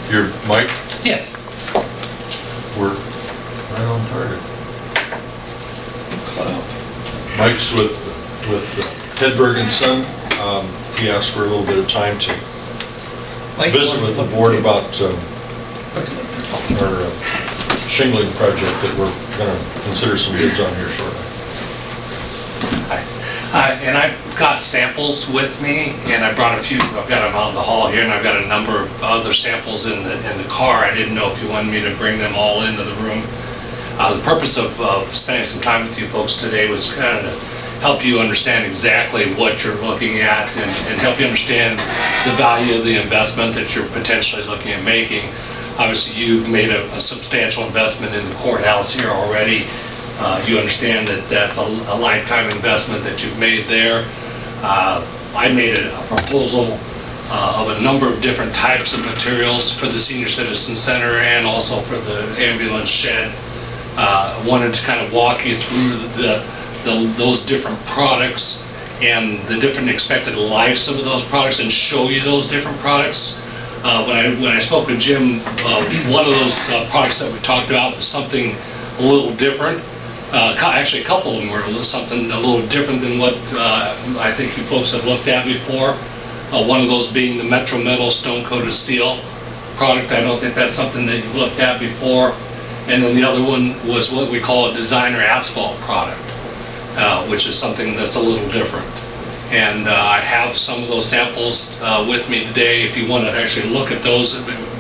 You're Mike? Yes. We're right on target. Cut out. Mike's with Hedberg and Son. He asked for a little bit of time to visit with the board about our shingling project that we're going to consider some bids on here shortly. And I've got samples with me, and I brought a few. I've got them out in the hall here, and I've got a number of other samples in the car. I didn't know if you wanted me to bring them all into the room. The purpose of spending some time with you folks today was kind of help you understand exactly what you're looking at and help you understand the value of the investment that you're potentially looking at making. Obviously, you've made a substantial investment in the courthouse here already. You understand that that's a lifetime investment that you've made there. I made a proposal of a number of different types of materials for the Senior Citizen Center and also for the ambulance shed. Wanted to kind of walk you through those different products and the different expected lives of those products and show you those different products. When I spoke with Jim, one of those products that we talked about was something a little different. Actually, a couple of them were something a little different than what I think you folks have looked at before. One of those being the Metro Metal stone-coated steel product. I don't think that's something that you've looked at before. And then the other one was what we call a designer asphalt product, which is something that's a little different. And I have some of those samples with me today if you want to actually look at those.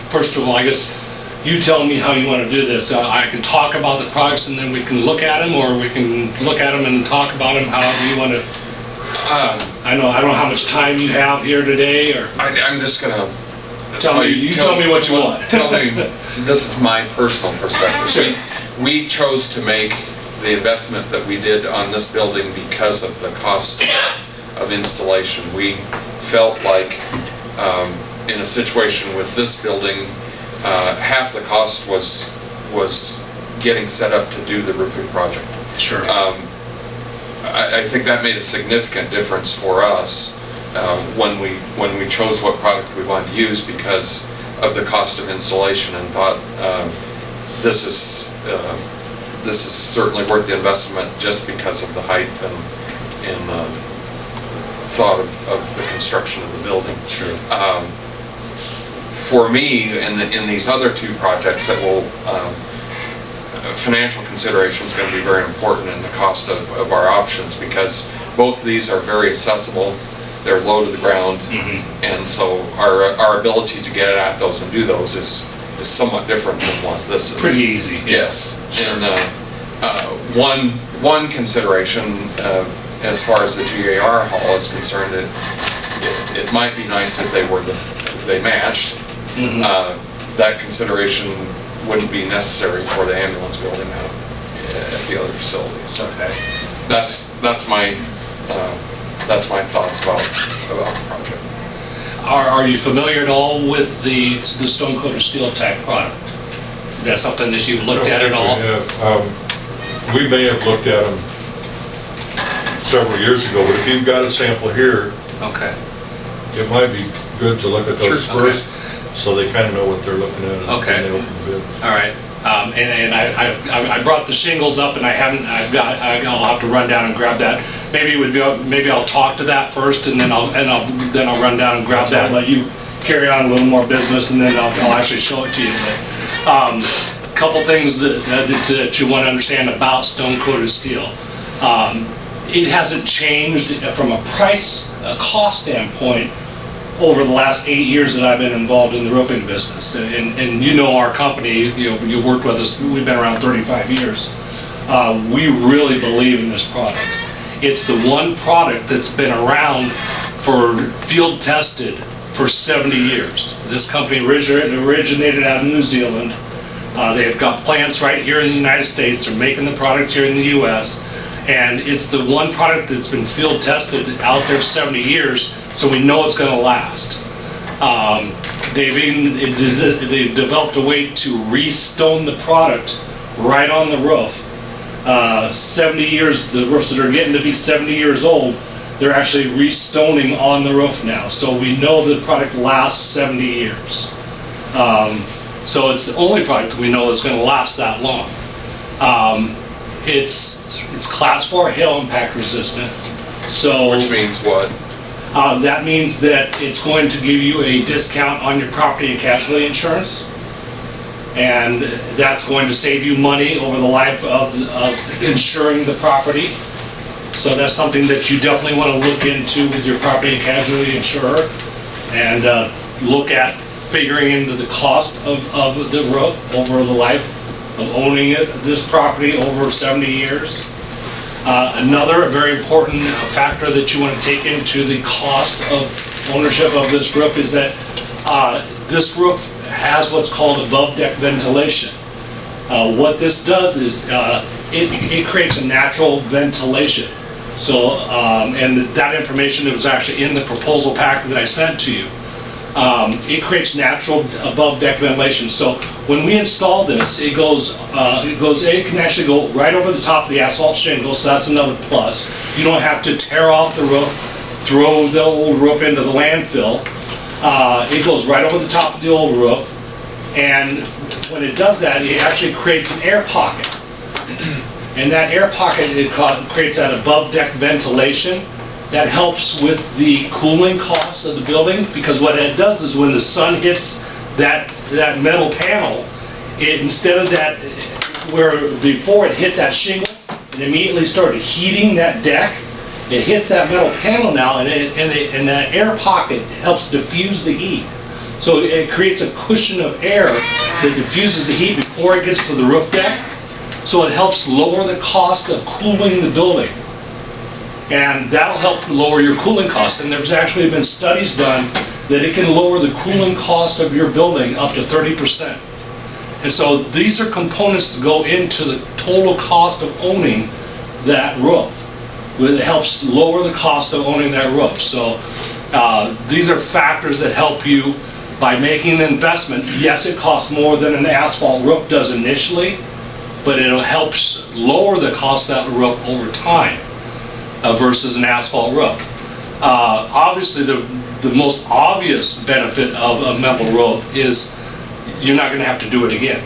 First of all, I guess you tell me how you want to do this. I can talk about the products and then we can look at them, or we can look at them and talk about them however you want to. I don't know how much time you have here today, or I'm just gonna tell me what you want. Tell me. This is my personal perspective. Sure. We chose to make the investment that we did on this building because of the cost of installation. We felt like in a situation with this building, half the cost was getting set up to do the roofing project. Sure. I think that made a significant difference for us when we chose what product we wanted to use because of the cost of installation, and thought this is certainly worth the investment just because of the height and thought of the construction of the building. Sure. For me, in these other two projects, that will financial consideration is going to be very important in the cost of our options, because both of these are very accessible. They're low to the ground, and so our ability to get at those and do those is somewhat different than what this is. Pretty easy. Yes. Sure. And one consideration as far as the GAR hall is concerned, it might be nice if they matched. That consideration wouldn't be necessary for the ambulance building out at the other facilities. Okay. That's my thoughts about the project. Are you familiar at all with the stone-coated steel type product? Is that something that you've looked at all? We may have looked at them several years ago, but if you've got a sample here, okay, it might be good to look at those first, so they kind of know what they're looking at. Okay. When they open the bid. All right. And I brought the shingles up, and I'll have to run down and grab that. Maybe I'll talk to that first, and then I'll run down and grab that. Let you carry on a little more business, and then I'll actually show it to you. But couple things that you want to understand about stone-coated steel. It hasn't changed from a cost standpoint over the last 8 years that I've been involved in the roofing business. And you know our company, you worked with us, we've been around 35 years. We really believe in this product. It's the one product that's been around for field tested for 70 years. This company originated out of New Zealand. They've got plants right here in the United States. They're making the product here in the U.S. And it's the one product that's been field tested out there 70 years, so we know it's going to last. They've developed a way to re-stone the product right on the roof. 70 years, the roofs that are getting to be 70 years old, they're actually re-stoning on the roof now. So we know the product lasts 70 years. So it's the only product we know that's going to last that long. It's class 4 hail impact resistant. So Which means what? that means that it's going to give you a discount on your property and casualty insurance, and that's going to save you money over the life of insuring the property. So that's something that you definitely want to look into with your property and casualty insurer, and look at figuring into the cost of the roof over the life of owning this property over 70 years. Another very important factor that you want to take into the cost of ownership of this roof is that this roof has what's called above deck ventilation. What this does is it creates a natural ventilation. So, and that information that was actually in the proposal packet that I sent to you. It creates natural above deck ventilation. So when we install this, it can actually go right over the top of the asphalt shingles. So that's another plus. You don't have to tear off the roof, throw the old roof into the landfill. It goes right over the top of the old roof, and when it does that, it actually creates an air pocket. And that air pocket, it creates that above deck ventilation. That helps with the cooling costs of the building, because what it does is when the sun hits that metal panel, instead of that, where before it hit that shingle and immediately started heating that deck, it hits that metal panel now, and that air pocket helps diffuse the heat. So it creates a cushion of air that diffuses the heat before it gets to the roof deck. So it helps lower the cost of cooling the building. And that'll help lower your cooling costs. And there's actually been studies done that it can lower the cooling cost of your building up to 30%. And so these are components to go into the total cost of owning that roof. It helps lower the cost of owning that roof. So these are factors that help you by making an investment. Yes, it costs more than an asphalt roof does initially, but it helps lower the cost of that roof over time. Versus an asphalt roof. Obviously, the most obvious benefit of a metal roof is you're not going to have to do it again.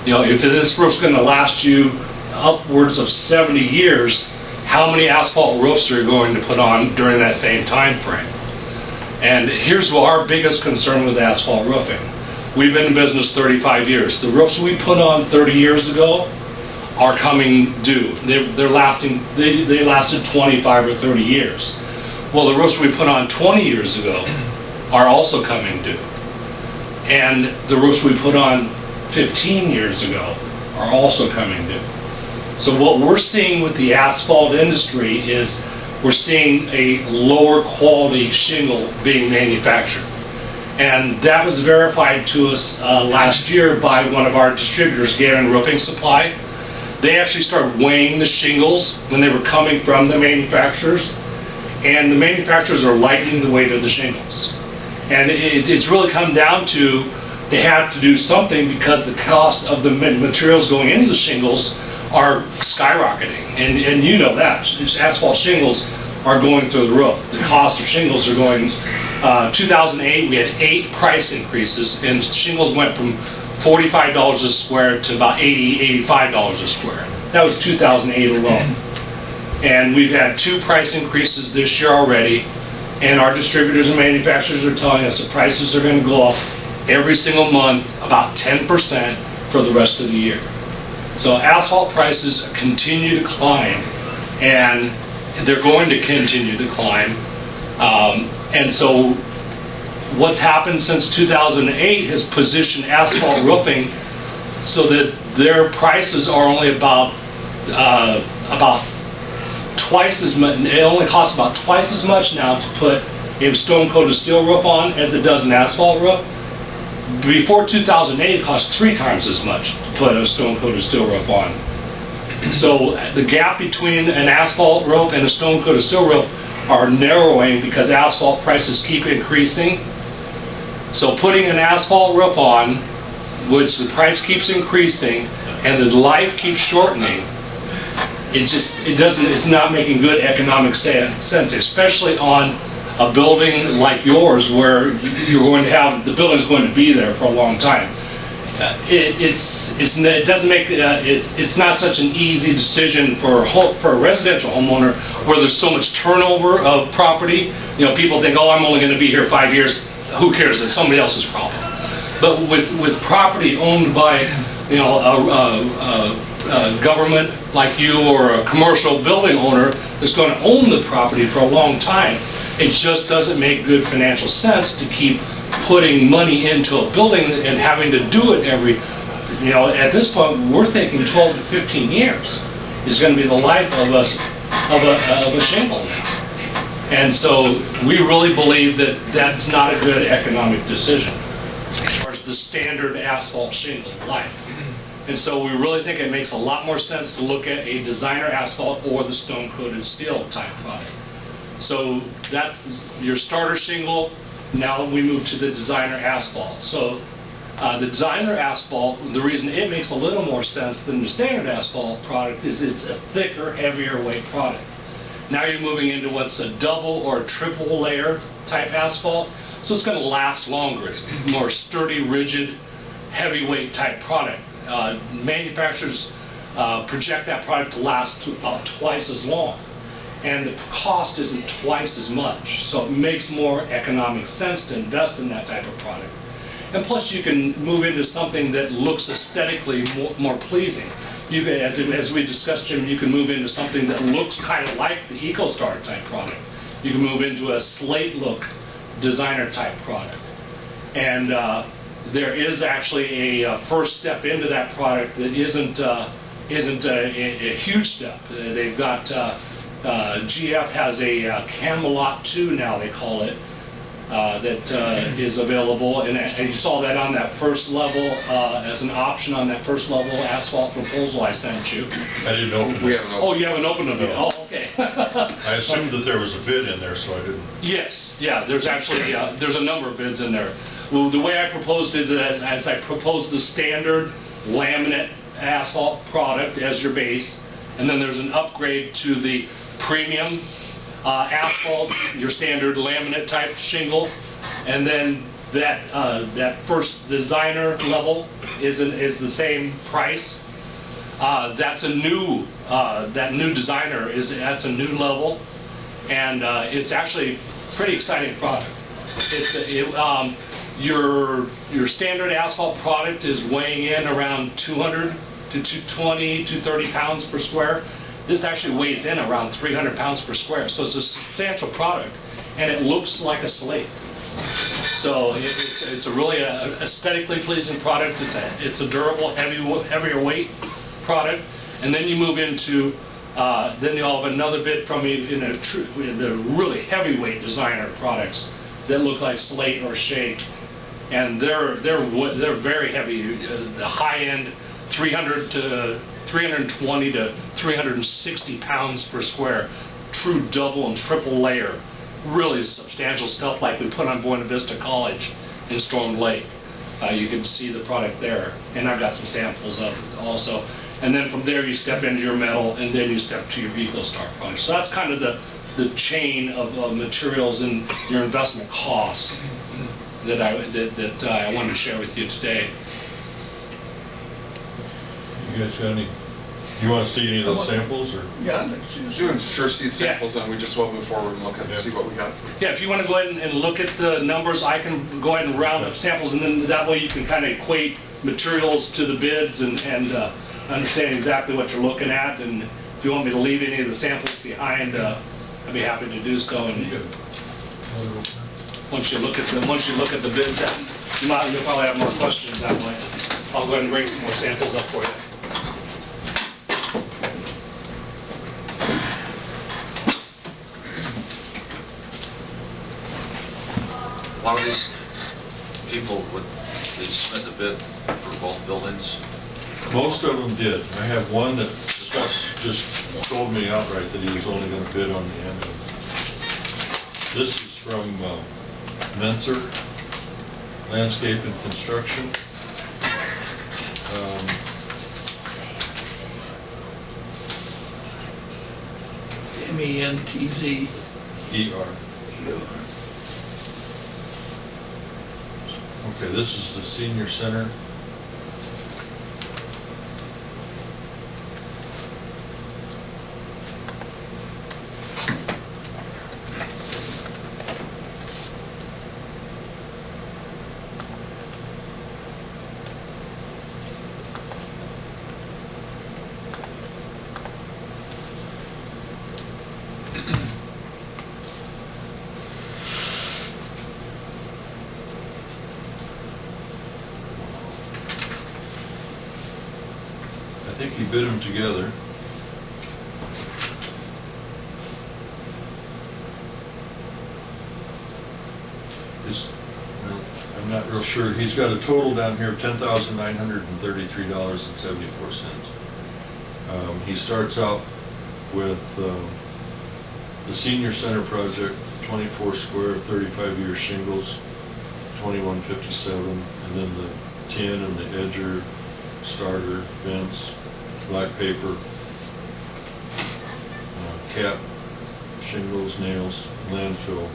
You know, if this roof's going to last you upwards of 70 years, how many asphalt roofs are you going to put on during that same time frame? And here's our biggest concern with asphalt roofing. We've been in business 35 years. The roofs we put on 30 years ago are coming due. They lasted 25 or 30 years. Well, the roofs we put on 20 years ago are also coming due. And the roofs we put on 15 years ago are also coming due. So what we're seeing with the asphalt industry is we're seeing a lower quality shingle being manufactured. And that was verified to us last year by one of our distributors, Gannon Roofing Supply. They actually started weighing the shingles when they were coming from the manufacturers, and the manufacturers are lightening the weight of the shingles. And it's really come down to they have to do something because the cost of the materials going into the shingles are skyrocketing. And you know that. Asphalt shingles are going through the roof. The cost of shingles are going, 2008 we had 8 price increases, and shingles went from $45 a square to about $80, $85 a square. That was 2008 alone. And we've had 2 price increases this year already, and our distributors and manufacturers are telling us the prices are going to go up every single month about 10% for the rest of the year. So asphalt prices continue to climb, and they're going to continue to climb. And so what's happened since 2008 has positioned asphalt roofing so that their prices are only about twice as much. It only costs about twice as much now to put a stone-coated steel roof on as it does an asphalt roof. Before 2008, it cost 3 times as much to put a stone-coated steel roof on. So the gap between an asphalt roof and a stone-coated steel roof are narrowing because asphalt prices keep increasing. So putting an asphalt roof on, which the price keeps increasing and the life keeps shortening, it's not making good economic sense, especially on a building like yours where you're going to have, the building's going to be there for a long time. It doesn't make, it's not such an easy decision for a residential homeowner where there's so much turnover of property. You know, people think, oh, I'm only going to be here 5 years. Who cares? It's somebody else's problem. But with property owned by, you know, a government like you or a commercial building owner that's going to own the property for a long time, it just doesn't make good financial sense to keep putting money into a building and having to do it every, you know, at this point, we're thinking 12 to 15 years is going to be the life of a shingle now. And so we really believe that that's not a good economic decision as far as the standard asphalt shingle life. And so we really think it makes a lot more sense to look at a designer asphalt or the stone-coated steel type product. So that's your starter shingle. Now we move to the designer asphalt. So the designer asphalt, the reason it makes a little more sense than the standard asphalt product is it's a thicker, heavier weight product. Now you're moving into what's a double or a triple layer type asphalt. So it's going to last longer. It's more sturdy, rigid, heavyweight type product. Manufacturers project that product to last about twice as long. And the cost isn't twice as much, so it makes more economic sense to invest in that type of product. And plus you can move into something that looks aesthetically more pleasing. You can, as we discussed, Jim, you can move into something that looks kind of like the EcoStar type product. You can move into a slate look designer type product. And there is actually a first step into that product that isn't a huge step. They've got GF has a Camelot 2 now, they call it, that is available, and you saw that on that first level as an option on that first level asphalt proposal I sent you. I didn't open it. We haven't opened. Oh, you haven't opened it yet? No. Oh, okay. I assumed that there was a bid in there, so I didn't. Yes, yeah, there's actually, there's a number of bids in there. Well, the way I proposed it, as I proposed the standard laminate asphalt product as your base, and then there's an upgrade to the premium asphalt, your standard laminate type shingle, and then that first designer level is the same price. That's a new that new designer that's a new level, and it's actually a pretty exciting product. Your standard asphalt product is weighing in around 200 to 220, 230 pounds per square. This actually weighs in around 300 pounds per square, so it's a substantial product, and it looks like a slate. So it's a really aesthetically pleasing product. It's a durable, heavier weight product, and then you move into then you'll have another bit from me in the really heavyweight designer products that look like slate or shake, and they're very heavy. The high end 320 to 360 pounds per square, true double and triple layer, really substantial stuff like we put on Buena Vista College in Storm Lake. You can see the product there, and I've got some samples of it also. And then from there you step into your metal, and then you step to your EcoStar product. So that's kind of the chain of materials and your investment costs that I wanted to share with you today. You guys got any? You want to see any of those samples, or? Yeah, Doing sure seed samples, and we just will move forward and look at see what we got. Yeah, if you want to go ahead and look at the numbers, I can go ahead and round up samples, and then that way you can kind of equate materials to the bids and understand exactly what you're looking at. And if you want me to leave any of the samples behind, I'd be happy to do so. And once you look at the bids, you'll probably have more questions that way. I'll go ahead and bring some more samples up for you. A lot of these people, they submit the bid for both buildings? Most of them did. I have one that just told me outright that he was only going to bid on the end of it. This is from Menser Landscape and Construction. MENTZ. ER. Okay, this is the senior center. I think he bid them together. Well, I'm not real sure. He's got a total down here of $10,933.74. He starts out with the senior center project, 24 square, 35-year shingles, $21.57, and then the tin and the edger, starter, vents, black paper, cap, shingles, nails, landfill.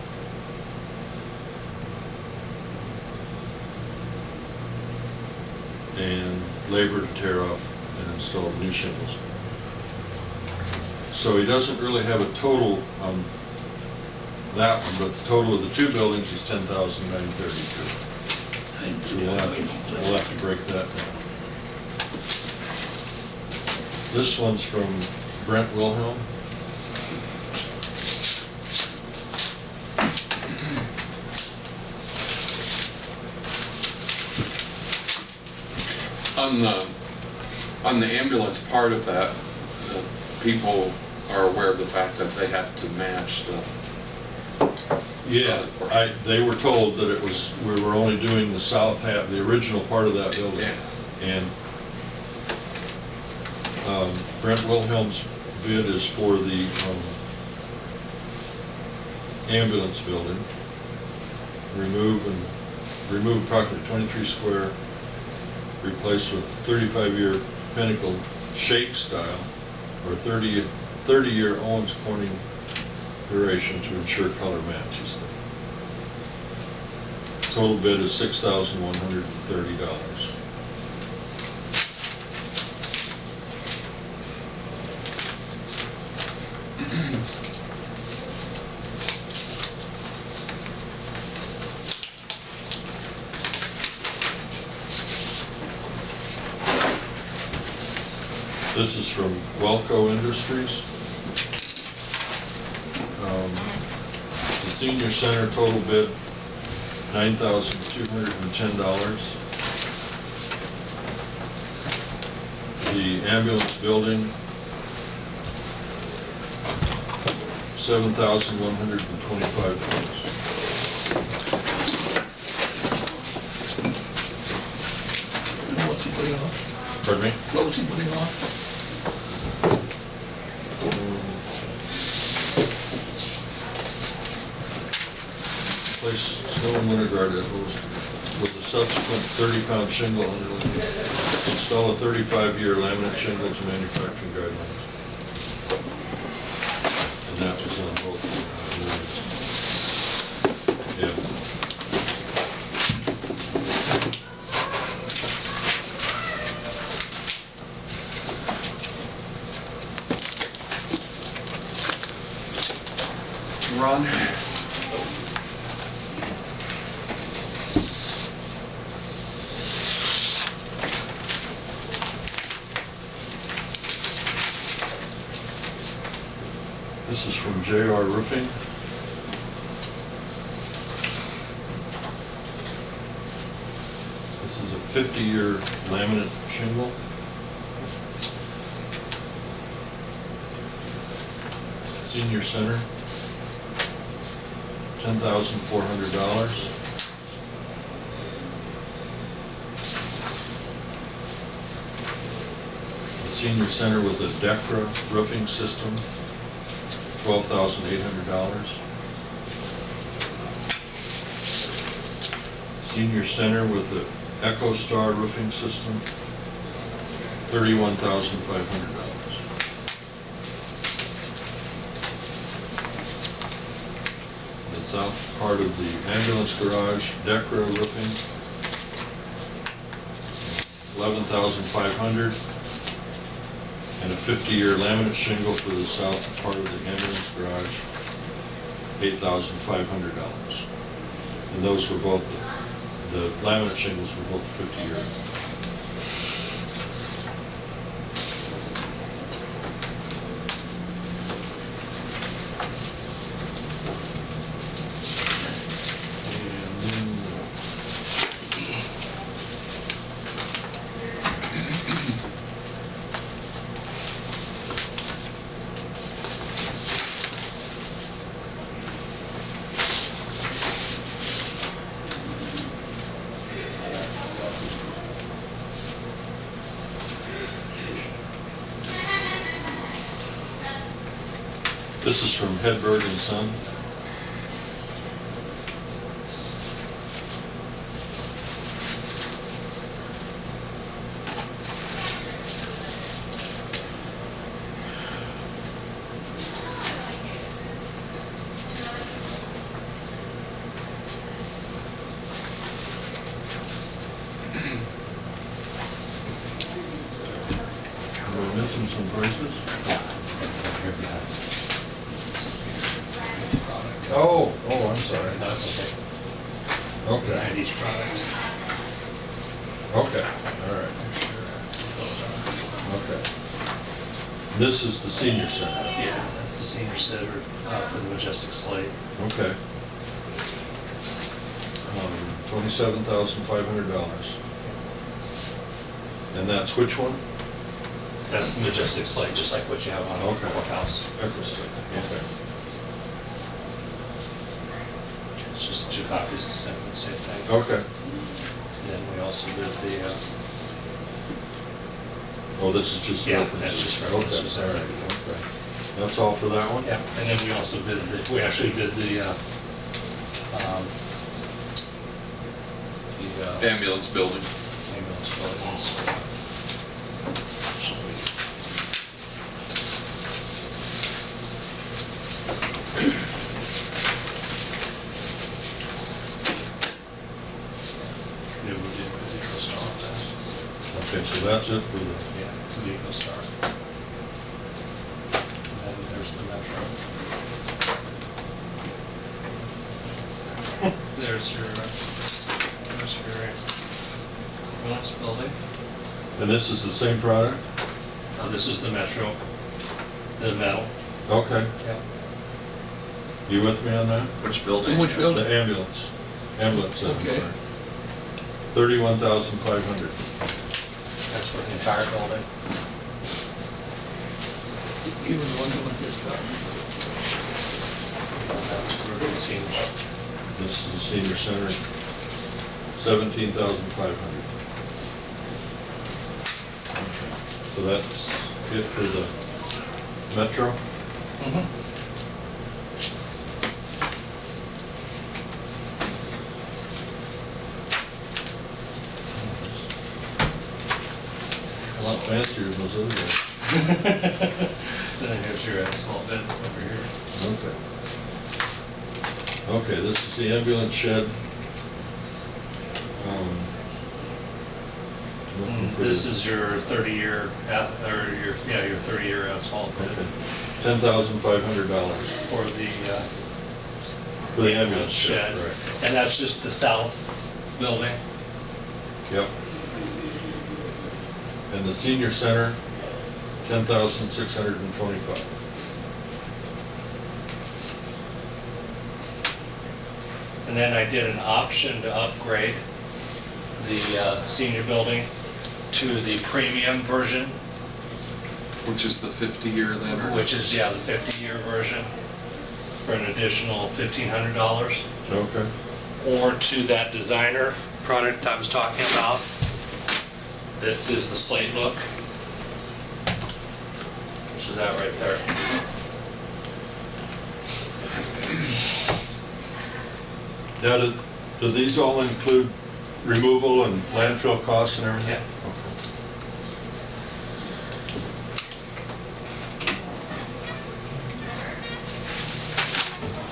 And labor to tear off and install new shingles. So he doesn't really have a total on that one, but the total of the two buildings is $10,932. So we'll have to break that down. This one's from Brent Wilhelm. On the ambulance part of that, people are aware of the fact that they have to match the... Yeah, they were told that it was, we were only doing the south half, the original part of that building. Yeah. And Brent Wilhelm's bid is for the ambulance building. Remove approximately 23 square, replace with 35-year Pinnacle shake style, or 30-year Owens Corning duration to ensure color match, he said. Total bid is $6,130. This is from Welco Industries. The senior center total bid, $9,210. The ambulance building, $7,125. What's he putting on? Pardon me? What was he putting on? Place snow and winter guard with a subsequent 30-pound shingle underlay. Install a 35-year laminate shingle to manufacturing guidelines. And that was on both. Yeah. Ron? This is from JR Roofing. This is a 50-year laminate shingle. Senior center, $10,400. The senior center with a DECRA roofing system, $12,800. Senior center with the EchoStar roofing system, $31,500. The south part of the ambulance garage, DECRA roofing, $11,500. And a 50-year laminate shingle for the south part of the ambulance garage, $8,500. And those were both, the laminate shingles were both 50-year. This is from Hedberg and Son. Am I missing some prices? Oh, I'm sorry. No, it's okay. Okay. Behind each product. Okay, all right. Okay. This is the senior center. Yeah, that's the senior center for the Majestic Slate. Okay. $27,500. And that's which one? That's the Majestic Slate, just like what you have on Okay. the courthouse. Eccleston. Okay. It's just 2 copies, the same thing. Okay. And then we also did the, Oh, this is just Yeah, references. that's just references. Okay, all right, okay. That's all for that one? yeah, and then we also did, we actually did the Ambulance building. ambulance buildings. Yeah, we did the Eco-Star on that. Okay, so that's it for the, Yeah, the Eco-Star. And then there's the Metro. There's your ambulance building. and this is the same product? This is the Metro, the metal. Okay. Yeah. You with me on that? Which building? The ambulance. Ambulance center. Okay. $31,500. That's for the entire building. Even the one that just got. That's for the seniors. This is the senior center, $17,500. Okay. So that's it for the Metro? A lot fancier than those other guys. Then here's your asphalt beds over here. Okay. Okay, this is the ambulance shed. Looking for This the- is your 30-year, your 30-year asphalt bed Okay, $10,500 for for the ambulance shed. shed, right? And that's just the south building. Yep. And the senior center, $10,625. And then I did an option to upgrade the senior building to the premium version, Which is the 50-year then, or? which is, the 50-year version for an additional $1,500. Okay. Or to that designer product I was talking about, that is the slate look, which is that right there. Now, do these all include removal and landfill costs and everything? Yeah. Okay.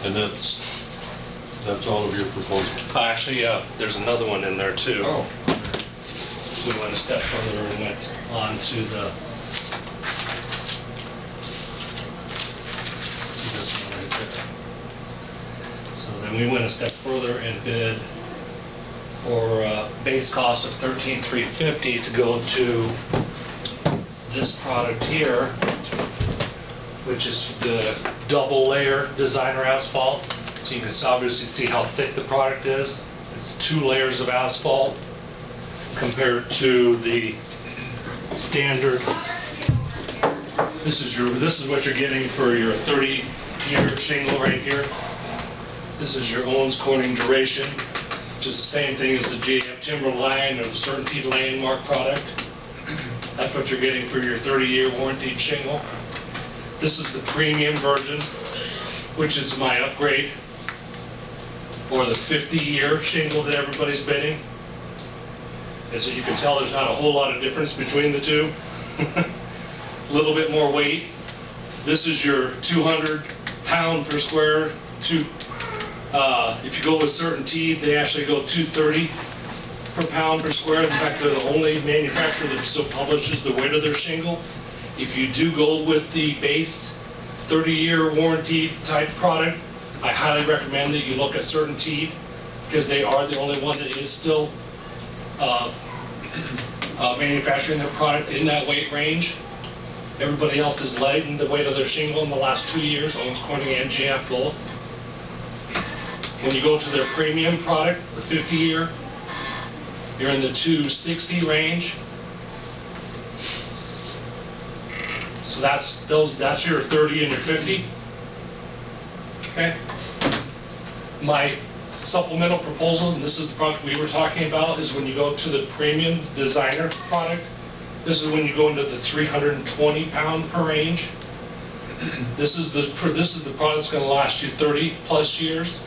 And that's all of your proposal? Actually, there's another one in there too. Oh. we went a step further and went on to the, this one right there. So then we went a step further and bid for a base cost of $13,350 to go to this product here, which is the double layer designer asphalt. So you can obviously see how thick the product is. It's 2 layers of asphalt compared to the standard. This is what you're getting for your 30-year shingle right here. This is your Owens Corning duration, which is the same thing as the GF Timberline or the Certainty Landmark product. That's what you're getting for your 30-year warranted shingle. This is the premium version, which is my upgrade for the 50-year shingle that everybody's bidding. As you can tell, there's not a whole lot of difference between the two. A little bit more weight. This is your 200 pound per square. If you go with Certainty, they actually go 230 per pound per square. In fact, they're the only manufacturer that still publishes the weight of their shingle. If you do go with the base 30-year warranty type product, I highly recommend that you look at Certainty, because they are the only one that is still manufacturing their product in that weight range. Everybody else has lightened the weight of their shingle in the last 2 years, Owens Corning and GF both. When you go to their premium product, the 50-year, you're in the 260 range. So that's your 30 and your 50. Okay. My supplemental proposal, and this is the product we were talking about, is when you go to the premium designer product. This is when you go into the 320 pound per range. This is the product that's going to last you 30 plus years.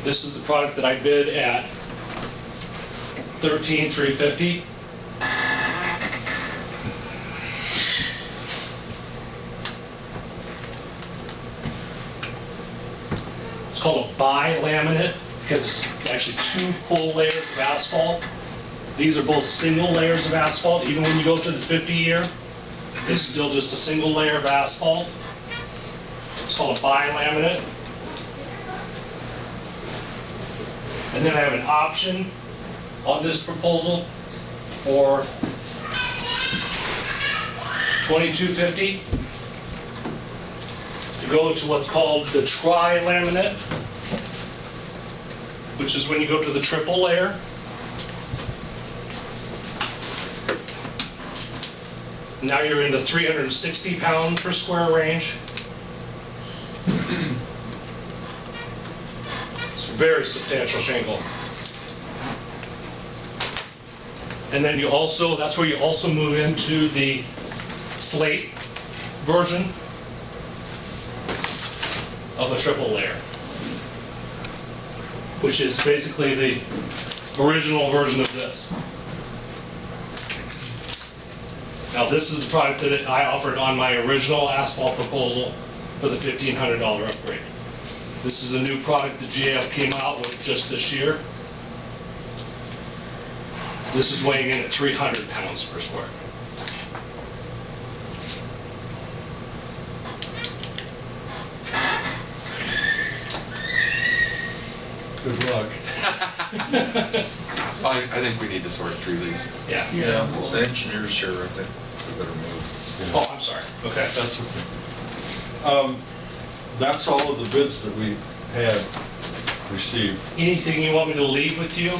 This is the product that I bid at $13,350. It's called a bi-laminate because it's actually 2 full layers of asphalt. These are both single layers of asphalt. Even when you go to the 50-year, it's still just a single layer of asphalt. It's called a bi-laminate. And then I have an option on this proposal for $22.50 to go to what's called the tri-laminate, which is when you go to the triple layer. Now you're in the 360 pound per square range. It's a very substantial shingle. And then you also, that's where you also move into the slate version of a triple layer, which is basically the original version of this. Now this is the product that I offered on my original asphalt proposal for the $1,500 upgrade. This is a new product that GF came out with just this year. This is weighing in at 300 pounds per square. Good luck. I think we need to sort through these. Yeah. Yeah, well, the engineer's here, I think we better move. Oh, I'm sorry. Okay. That's okay. That's all of the bids that we had received. Anything you want me to leave with you?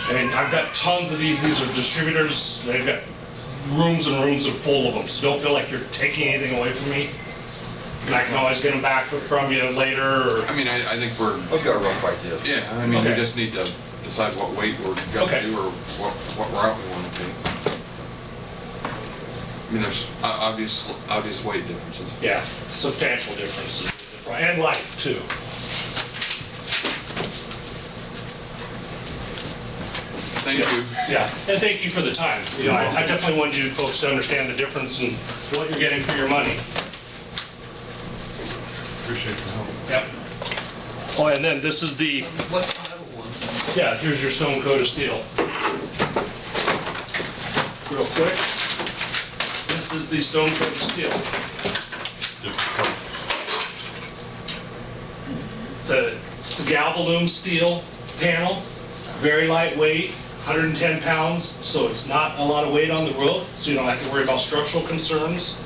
I mean, I've got tons of these. These are distributors. They've got rooms and rooms full of them. So don't feel like you're taking anything away from me. And I can always get them back from you later. Or... I mean, I think we're... I've got a rough idea. Yeah, I mean, Okay. we just need to decide what weight we're going to Okay. do or what route we want to take. I mean, there's obvious weight differences. Yeah, substantial differences. And light, too. Thank you. Yeah, and thank you for the time. You know, I definitely want you folks to understand the difference in what you're getting for your money. Appreciate the help. Yep. Oh, and then this is the... What title one? Yeah, here's your stone coated steel. Real quick. This is the stone coated steel. It's a galvalume steel panel, very lightweight, 110 pounds, so it's not a lot of weight on the roof, so you don't have to worry about structural concerns.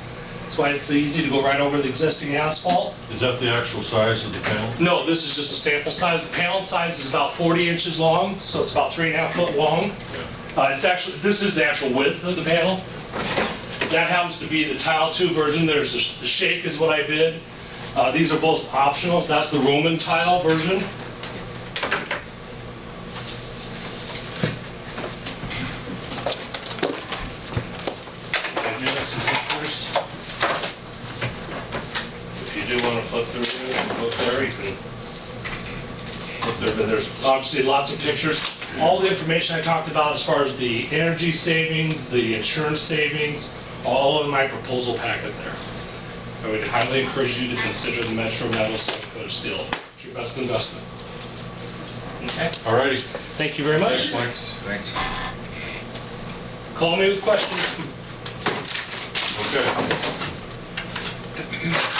That's why it's easy to go right over the existing asphalt. Is that the actual size of the panel? No, this is just a sample size. The panel size is about 40 inches long, so it's about 3.5 foot long. This is the actual width of the panel. That happens to be the tile 2 version. There's the shake is what I did. These are both optional. So that's the Roman tile version. Some pictures. If you do want to flip through it and look there, you can look there. But there's obviously lots of pictures. All the information I talked about as far as the energy savings, the insurance savings, all in my proposal packet there. I would highly encourage you to consider the Metro Metal stone coated steel. It's your best investment. Okay. All righty. Thank you very much. Thanks. Call me with questions. Okay.